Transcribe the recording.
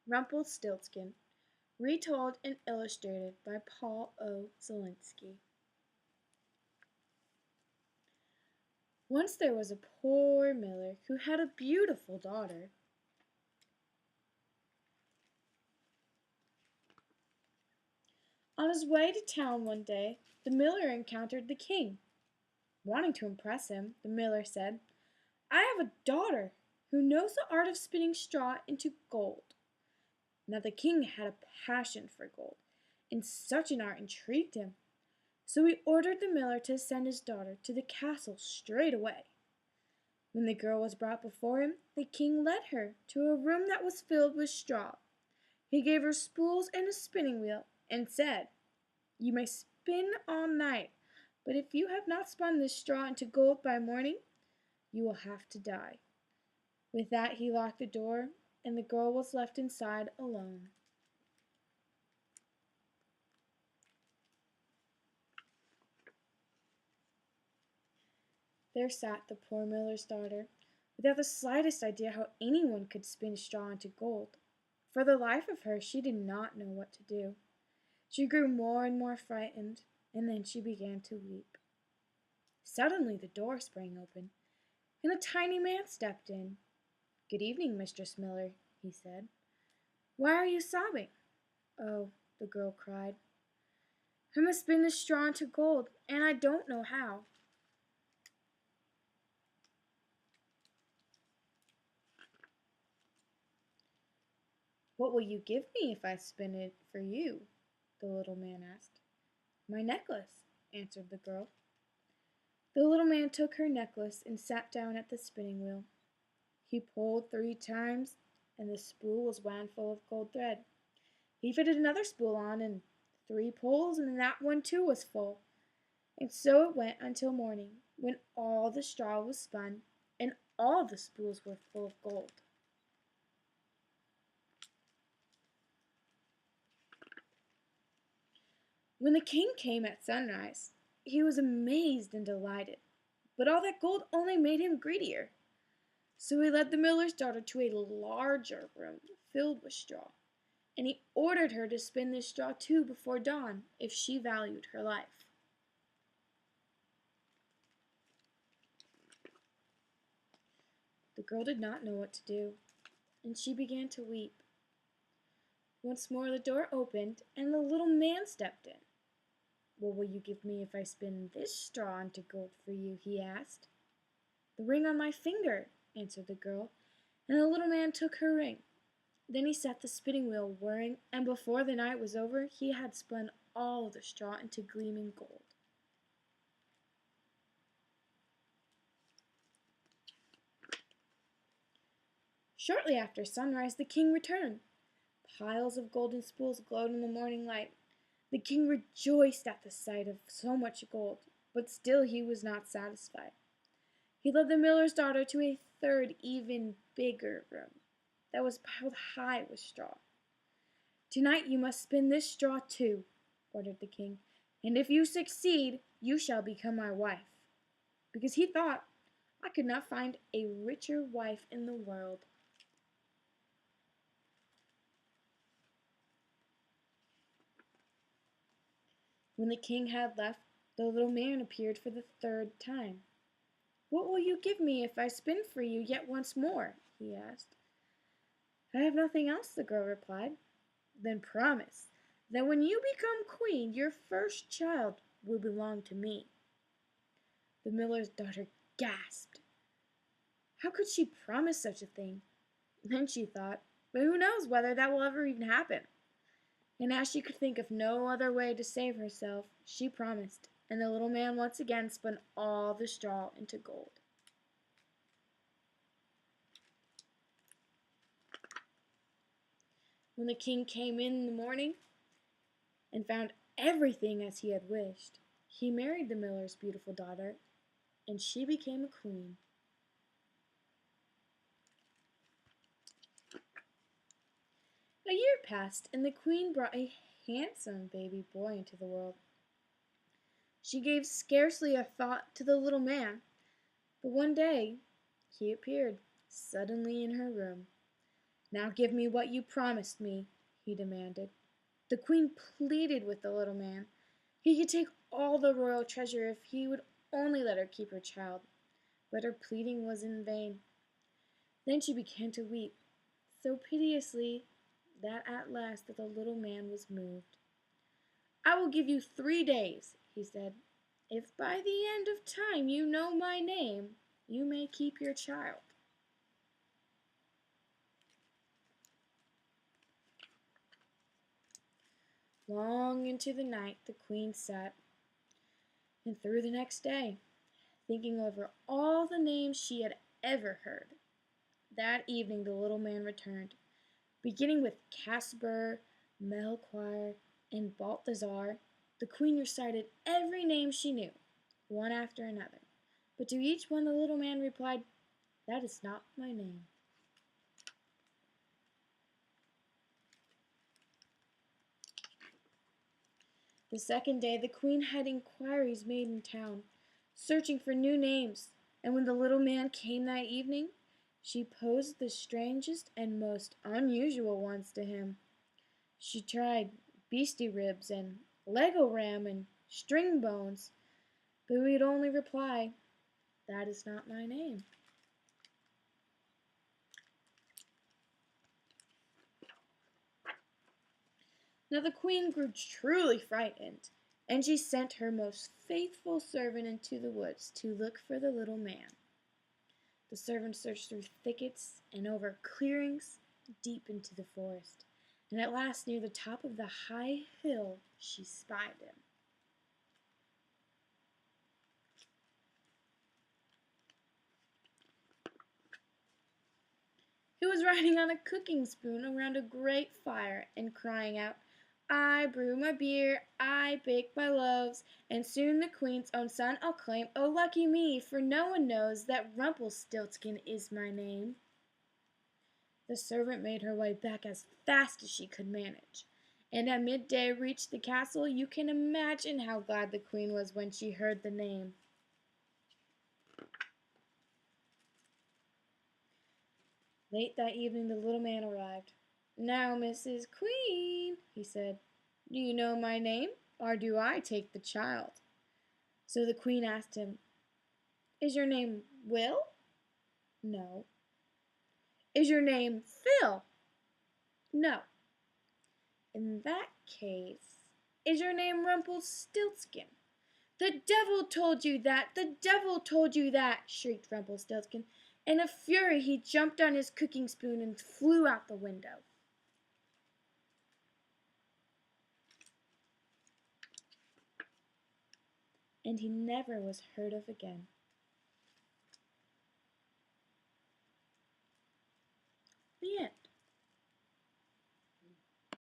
Rumpelstiltskin, retold and illustrated by Paul O. Zelinsky. Once there was a poor miller who had a beautiful daughter. On his way to town one day, the miller encountered the king. Wanting to impress him, the miller said, "I have a daughter who knows the art of spinning straw into gold." Now the king had a passion for gold, and such an art intrigued him. So he ordered the miller to send his daughter to the castle straight away. When the girl was brought before him, the king led her to a room that was filled with straw. He gave her spools and a spinning wheel, and said, "You may spin all night, but if you have not spun this straw into gold by morning, you will have to die." With that he locked the door, and the girl was left inside alone. There sat the poor miller's daughter, without the slightest idea how anyone could spin straw into gold. For the life of her, she did not know what to do. She grew more and more frightened, and then she began to weep. Suddenly the door sprang open, and a tiny man stepped in. "Good evening, Mistress Miller," he said. "Why are you sobbing?" "Oh," the girl cried, "I must spin this straw into gold, and I don't know how." "What will you give me if I spin it for you?" the little man asked. "My necklace," answered the girl. The little man took her necklace and sat down at the spinning wheel. He pulled 3 times, and the spool was wound full of gold thread. He fitted another spool on, and 3 pulls, and that one too was full. And so it went until morning, when all the straw was spun, and all the spools were full of gold. When the king came at sunrise, he was amazed and delighted, but all that gold only made him greedier. So he led the miller's daughter to a larger room filled with straw, and he ordered her to spin this straw too before dawn if she valued her life. The girl did not know what to do, and she began to weep. Once more the door opened, and the little man stepped in. "What will you give me if I spin this straw into gold for you?" he asked. "The ring on my finger," answered the girl, and the little man took her ring. Then he set the spinning wheel whirring, and before the night was over he had spun all the straw into gleaming gold. Shortly after sunrise the king returned. Piles of golden spools glowed in the morning light. The king rejoiced at the sight of so much gold, but still he was not satisfied. He led the miller's daughter to a third, even bigger room that was piled high with straw. "Tonight you must spin this straw too," ordered the king, "and if you succeed, you shall become my wife." Because he thought, "I could not find a richer wife in the world." When the king had left, the little man appeared for the third time. "What will you give me if I spin for you yet once more?" he asked. "I have nothing else," the girl replied. "Then promise that when you become queen, your first child will belong to me." The miller's daughter gasped. How could she promise such a thing? Then she thought, but who knows whether that will ever even happen? And as she could think of no other way to save herself, she promised, and the little man once again spun all the straw into gold. When the king came in the morning and found everything as he had wished, he married the miller's beautiful daughter, and she became a queen. A year passed, and the queen brought a handsome baby boy into the world. She gave scarcely a thought to the little man, but one day he appeared suddenly in her room. Now give me what you promised me, he demanded. The queen pleaded with the little man. He could take all the royal treasure if he would only let her keep her child. But her pleading was in vain. Then she began to weep, so piteously that at last the little man was moved. I will give you 3 days, he said. If by the end of time you know my name, you may keep your child. Long into the night the queen sat, and through the next day, thinking over all the names she had ever heard. That evening the little man returned, beginning with Caspar, Melchior, and Balthazar. The queen recited every name she knew, one after another. But to each one the little man replied, "That is not my name." The second day the queen had inquiries made in town, searching for new names, and when the little man came that evening, she posed the strangest and most unusual ones to him. She tried beastie ribs and Lego ram and string bones, but he'd only reply, "That is not my name." Now the queen grew truly frightened, and she sent her most faithful servant into the woods to look for the little man. The servant searched through thickets and over clearings deep into the forest, and at last near the top of the high hill she spied him. He was riding on a cooking spoon around a great fire and crying out, "I brew my beer, I bake my loaves, and soon the queen's own son I'll claim. Oh, lucky me, for no one knows that Rumpelstiltskin is my name." The servant made her way back as fast as she could manage, and at midday reached the castle. You can imagine how glad the queen was when she heard the name. Late that evening the little man arrived. "Now, Mrs. Queen," he said, "do you know my name, or do I take the child?" So the queen asked him, "Is your name Will?" "No." "Is your name Phil?" "No." "In that case, is your name Rumpelstiltskin?" "The devil told you that! The devil told you that!" shrieked Rumpelstiltskin. In a fury he jumped on his cooking spoon and flew out the window. And he never was heard of again.